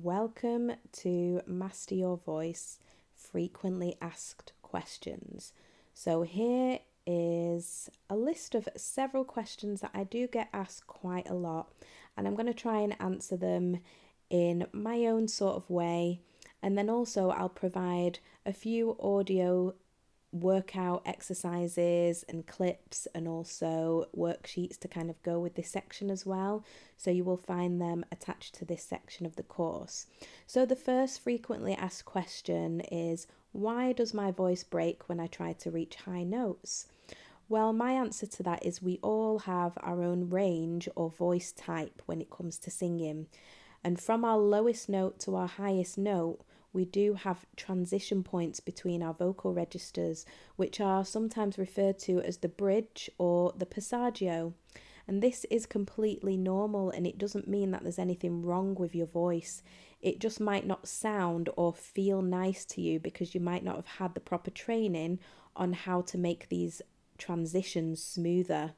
welcome to Master Your Voice Frequently Asked Questions. So here is a list of several questions that I do get asked quite a lot, and I'm going to try and answer them in my own sort of way, and then also I'll provide a few audio workout exercises and clips and also worksheets to kind of go with this section as well. So you will find them attached to this section of the course. So the first frequently asked question is, why does my voice break when I try to reach high notes? Well, my answer to that is we all have our own range or voice type when it comes to singing. And from our lowest note to our highest note, we do have transition points between our vocal registers, which are sometimes referred to as the bridge or the passaggio. And this is completely normal, and it doesn't mean that there's anything wrong with your voice. It just might not sound or feel nice to you because you might not have had the proper training on how to make these transitions smoother.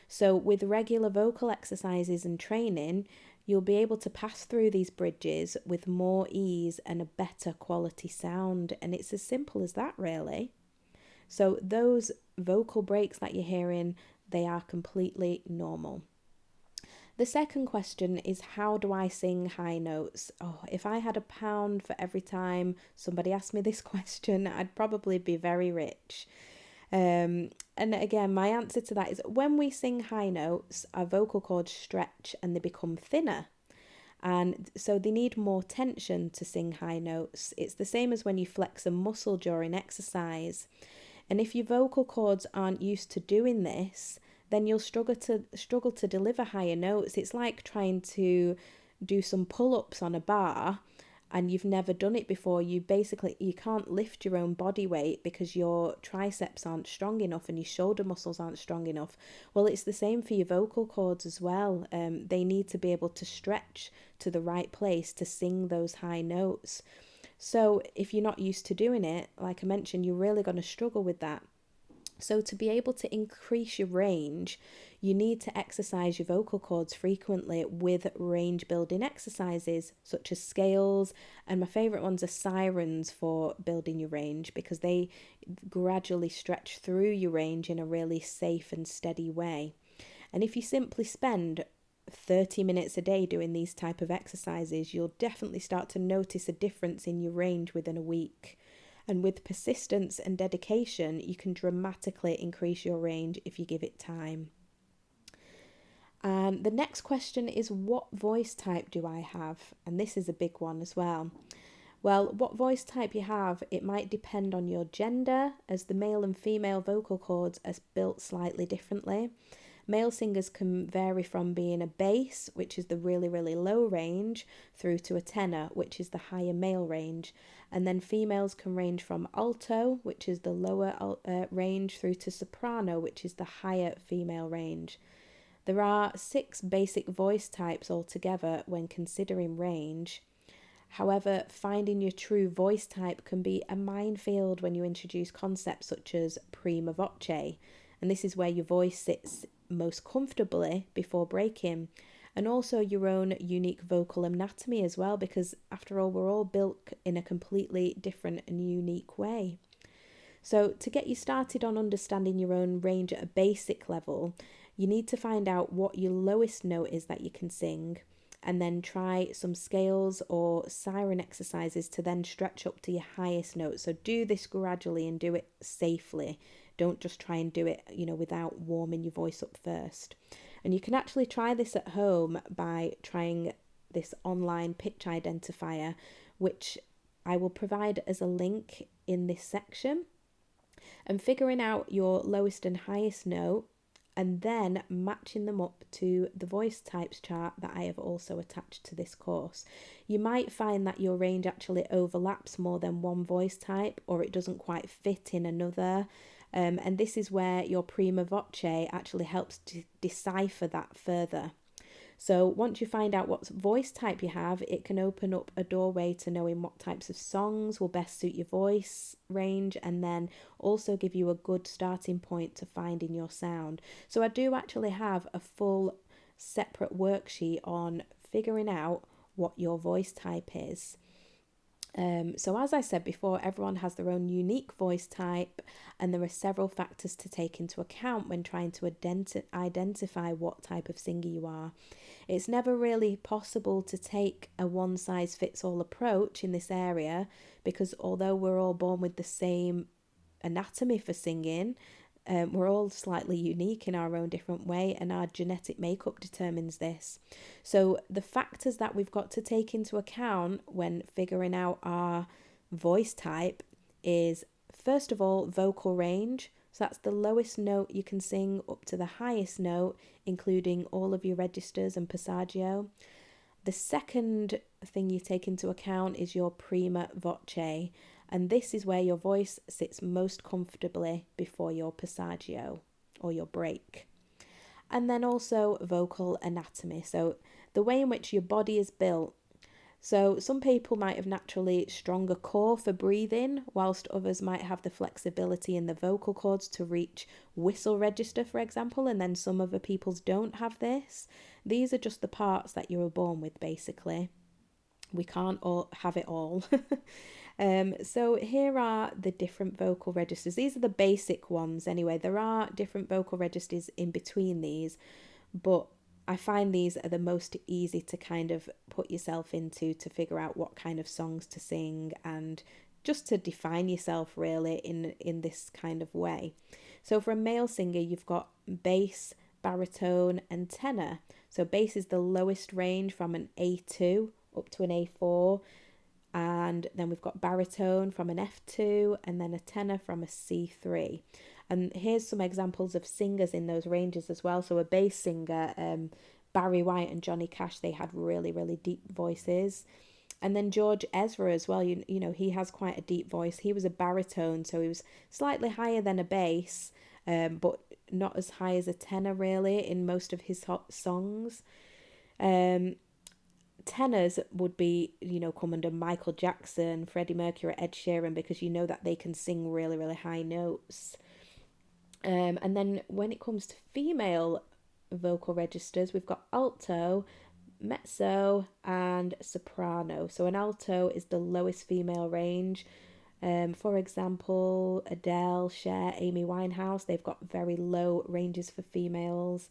So with regular vocal exercises and training, you'll be able to pass through these bridges with more ease and a better quality sound. And it's as simple as that, really. So those vocal breaks that you're hearing, they are completely normal. The second question is, how do I sing high notes? Oh, if I had £1 for every time somebody asked me this question, I'd probably be very rich. And again, my answer to that is when we sing high notes, our vocal cords stretch and they become thinner. And so they need more tension to sing high notes. It's the same as when you flex a muscle during exercise. And if your vocal cords aren't used to doing this, then you'll struggle to deliver higher notes. It's like trying to do some pull-ups on a bar and you've never done it before. You can't lift your own body weight because your triceps aren't strong enough and your shoulder muscles aren't strong enough. Well, it's the same for your vocal cords as well. They need to be able to stretch to the right place to sing those high notes. So if you're not used to doing it, like I mentioned, you're really going to struggle with that. So to be able to increase your range, you need to exercise your vocal cords frequently with range building exercises such as scales, and my favourite ones are sirens for building your range because they gradually stretch through your range in a really safe and steady way. And if you simply spend 30 minutes a day doing these type of exercises, you'll definitely start to notice a difference in your range within a week. And with persistence and dedication, you can dramatically increase your range if you give it time. And the next question is, what voice type do I have? And this is a big one as well. Well, what voice type you have, it might depend on your gender, as the male and female vocal cords are built slightly differently. Male singers can vary from being a bass, which is the really, really low range, through to a tenor, which is the higher male range. And then females can range from alto, which is the lower range, through to soprano, which is the higher female range. There are 6 basic voice types altogether when considering range. However, finding your true voice type can be a minefield when you introduce concepts such as prima voce, and this is where your voice sits most comfortably before breaking, and also your own unique vocal anatomy as well, because after all, we're all built in a completely different and unique way. So to get you started on understanding your own range at a basic level, you need to find out what your lowest note is that you can sing, and then try some scales or siren exercises to then stretch up to your highest note. So do this gradually and do it safely. Don't just try and do it, without warming your voice up first. And you can actually try this at home by trying this online pitch identifier, which I will provide as a link in this section, and figuring out your lowest and highest note, and then matching them up to the voice types chart that I have also attached to this course. You might find that your range actually overlaps more than one voice type, or it doesn't quite fit in another. And this is where your prima voce actually helps to decipher that further. So once you find out what voice type you have, it can open up a doorway to knowing what types of songs will best suit your voice range, and then also give you a good starting point to finding your sound. So I do actually have a full separate worksheet on figuring out what your voice type is. So as I said before, everyone has their own unique voice type, and there are several factors to take into account when trying to identify what type of singer you are. It's never really possible to take a one-size-fits-all approach in this area, because although we're all born with the same anatomy for singing, we're all slightly unique in our own different way, and our genetic makeup determines this. So the factors that we've got to take into account when figuring out our voice type is, first of all, vocal range. So that's the lowest note you can sing up to the highest note, including all of your registers and passaggio. The second thing you take into account is your prima voce, and this is where your voice sits most comfortably before your passaggio or your break. And then also vocal anatomy, so the way in which your body is built. So some people might have naturally stronger core for breathing, whilst others might have the flexibility in the vocal cords to reach whistle register, for example, and then some other people's don't have this. These are just the parts that you were born with, basically. We can't all have it all. So here are the different vocal registers. These are the basic ones anyway. There are different vocal registers in between these, but I find these are the most easy to kind of put yourself into to figure out what kind of songs to sing and just to define yourself really in this kind of way. So for a male singer, you've got bass, baritone and tenor. So bass is the lowest range from an A2 up to an A4, and then we've got baritone from an F2 and then a tenor from a C3. And here's some examples of singers in those ranges as well. So a bass singer, Barry White and Johnny Cash, they had really, really deep voices. And then George Ezra as well, you know, he has quite a deep voice. He was a baritone, so he was slightly higher than a bass, but not as high as a tenor really in most of his songs. Tenors would be, you know, come under Michael Jackson, Freddie Mercury, Ed Sheeran, because you know that they can sing really, really high notes. And then when it comes to female vocal registers, we've got alto, mezzo, and soprano. So an alto is the lowest female range. For example, Adele, Cher, Amy Winehouse, they've got very low ranges for females.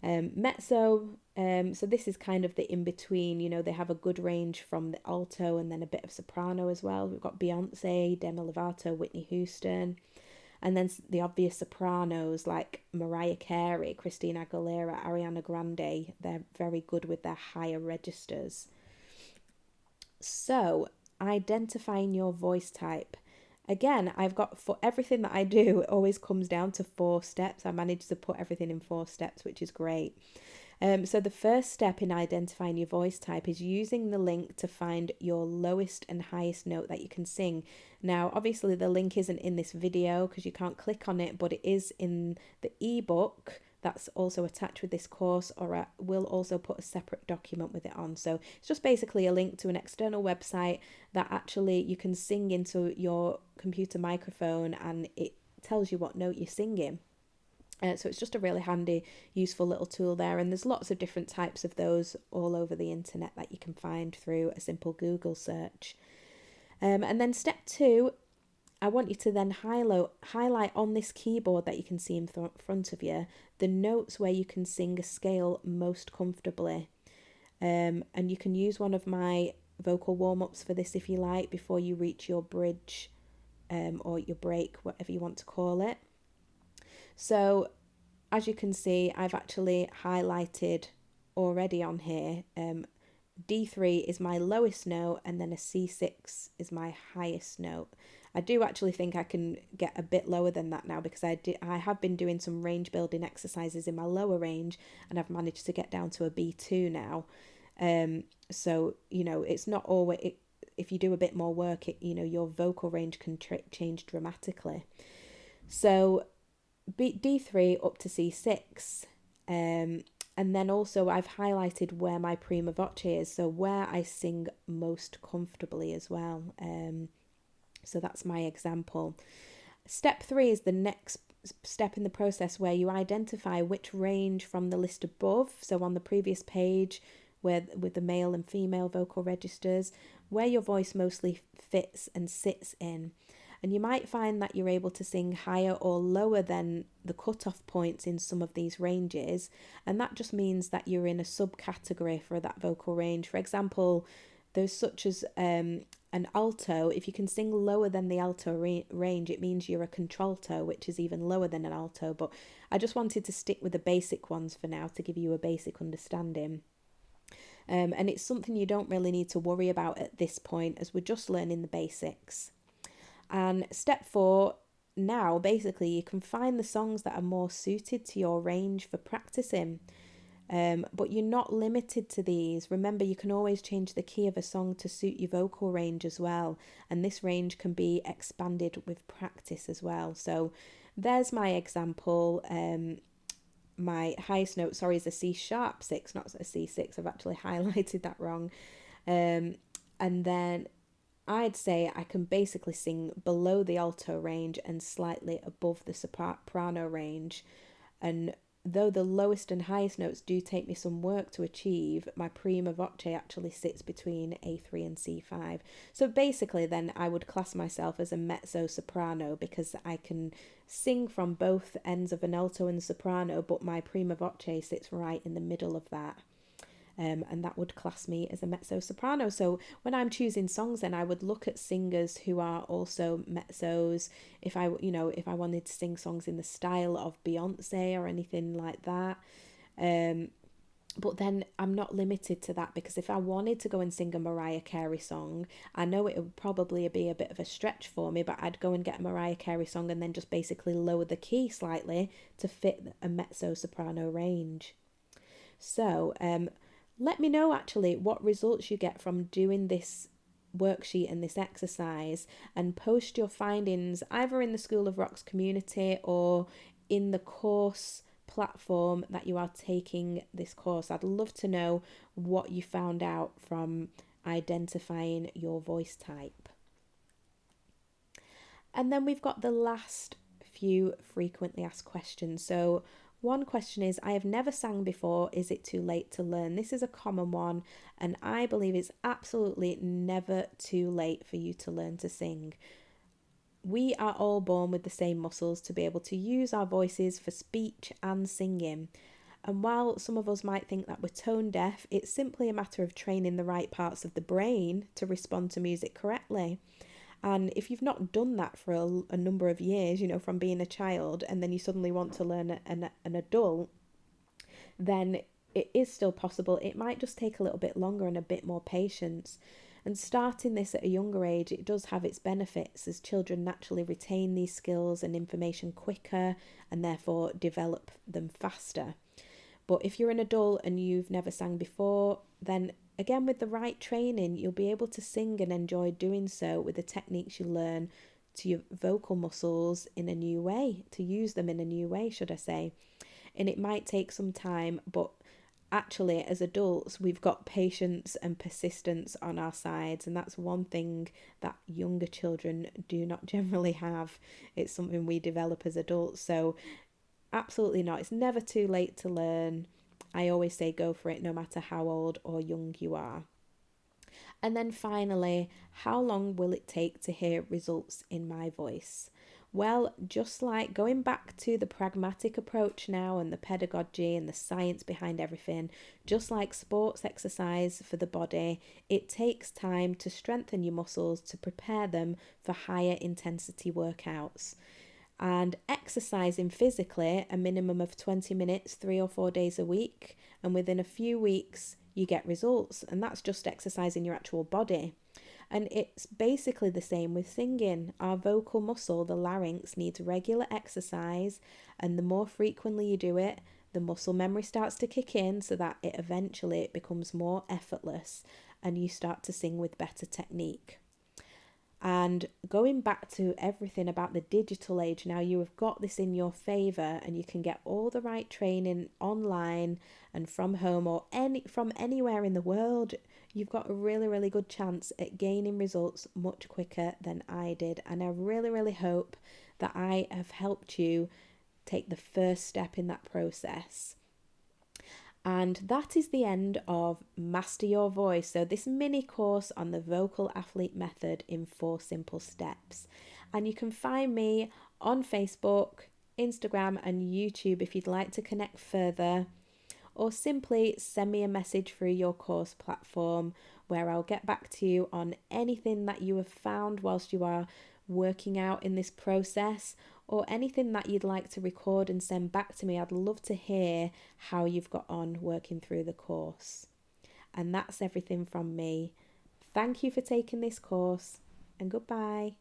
Mezzo, so this is kind of the in-between, you know, they have a good range from the alto and then a bit of soprano as well. We've got Beyonce, Demi Lovato, Whitney Houston, and then the obvious sopranos like Mariah Carey, Christina Aguilera, Ariana Grande. They're very good with their higher registers. So, identifying your voice type. Again, I've got, for everything that I do, it always comes down to 4 steps. I managed to put everything in 4 steps, which is great. So the first step in identifying your voice type is using the link to find your lowest and highest note that you can sing. Now, obviously the link isn't in this video because you can't click on it, but it is in the ebook that's also attached with this course, or I will also put a separate document with it on. So it's just basically a link to an external website that actually you can sing into your computer microphone and it tells you what note you're singing. So it's just a really handy, useful little tool there. And there's lots of different types of those all over the internet that you can find through a simple Google search. And then step 2, I want you to then highlight on this keyboard that you can see in front of you the notes where you can sing a scale most comfortably. And you can use one of my vocal warm-ups for this if you like, before you reach your bridge or your break, whatever you want to call it. So as you can see, I've actually highlighted already on here. D3 is my lowest note and then a C6 is my highest note. I do actually think I can get a bit lower than that now because I have been doing some range building exercises in my lower range and I've managed to get down to a B2 now. So, you know, it's not always, if you do a bit more work, you know, your vocal range can change dramatically. So D3 up to C6. And then also I've highlighted where my prima voce is, so where I sing most comfortably as well. So that's my example. Step 3 is the next step in the process where you identify which range from the list above. So on the previous page, with the male and female vocal registers, where your voice mostly fits and sits in. And you might find that you're able to sing higher or lower than the cutoff points in some of these ranges. And that just means that you're in a subcategory for that vocal range. For example, there's such as an alto. If you can sing lower than the alto range, it means you're a contralto, which is even lower than an alto. But I just wanted to stick with the basic ones for now to give you a basic understanding. And it's something you don't really need to worry about at this point, as we're just learning the basics. And step 4, now basically you can find the songs that are more suited to your range for practicing. But you're not limited to these. Remember, you can always change the key of a song to suit your vocal range as well. And this range can be expanded with practice as well. So there's my example. My highest note, is a C#6, not a C6. I've actually highlighted that wrong. And then I'd say I can basically sing below the alto range and slightly above the soprano range. And though the lowest and highest notes do take me some work to achieve, my prima voce actually sits between A3 and C5. So basically then I would class myself as a mezzo-soprano, because I can sing from both ends of an alto and soprano, but my prima voce sits right in the middle of that. And that would class me as a mezzo-soprano. So when I'm choosing songs, then I would look at singers who are also mezzos. If I wanted to sing songs in the style of Beyonce or anything like that. But then I'm not limited to that, because if I wanted to go and sing a Mariah Carey song, I know it would probably be a bit of a stretch for me, but I'd go and get a Mariah Carey song and then just basically lower the key slightly to fit a mezzo-soprano range. So, let me know actually what results you get from doing this worksheet and this exercise, and post your findings either in the School of Roxx community or in the course platform that you are taking this course. I'd love to know what you found out from identifying your voice type. And then we've got the last few frequently asked questions. So one question is, I have never sang before, is it too late to learn? This is a common one, and I believe it's absolutely never too late for you to learn to sing. We are all born with the same muscles to be able to use our voices for speech and singing. And while some of us might think that we're tone deaf, it's simply a matter of training the right parts of the brain to respond to music correctly. And if you've not done that for a number of years, from being a child, and then you suddenly want to learn an adult, then it is still possible. It might just take a little bit longer and a bit more patience. And starting this at a younger age, it does have its benefits, as children naturally retain these skills and information quicker and therefore develop them faster. But if you're an adult and you've never sang before, then again, with the right training, you'll be able to sing and enjoy doing so with the techniques you learn to your vocal muscles in a new way, to use them in a new way, should I say. And it might take some time, but actually, as adults, we've got patience and persistence on our sides, and that's one thing that younger children do not generally have. It's something we develop as adults. So absolutely not. It's never too late to learn. I always say go for it, no matter how old or young you are. And then finally, how long will it take to hear results in my voice? Well, just like going back to the pragmatic approach now and the pedagogy and the science behind everything, just like sports exercise for the body, it takes time to strengthen your muscles to prepare them for higher intensity workouts. And exercising physically a minimum of 20 minutes 3 or 4 days a week, and within a few weeks you get results, and that's just exercising your actual body. And it's basically the same with singing. Our vocal muscle, the larynx, needs regular exercise, and the more frequently you do it, the muscle memory starts to kick in, so that it eventually becomes more effortless and you start to sing with better technique. And going back to everything about the digital age now, you have got this in your favour, and you can get all the right training online and from home or from anywhere in the world. You've got a really, really good chance at gaining results much quicker than I did. And I really, really hope that I have helped you take the first step in that process. And that is the end of Master Your Voice. So, this mini course on the vocal athlete method in 4 simple steps. And you can find me on Facebook, Instagram, and YouTube if you'd like to connect further, or simply send me a message through your course platform where I'll get back to you on anything that you have found whilst you are working out in this process, or anything that you'd like to record and send back to me. I'd love to hear how you've got on working through the course. And that's everything from me. Thank you for taking this course, and goodbye.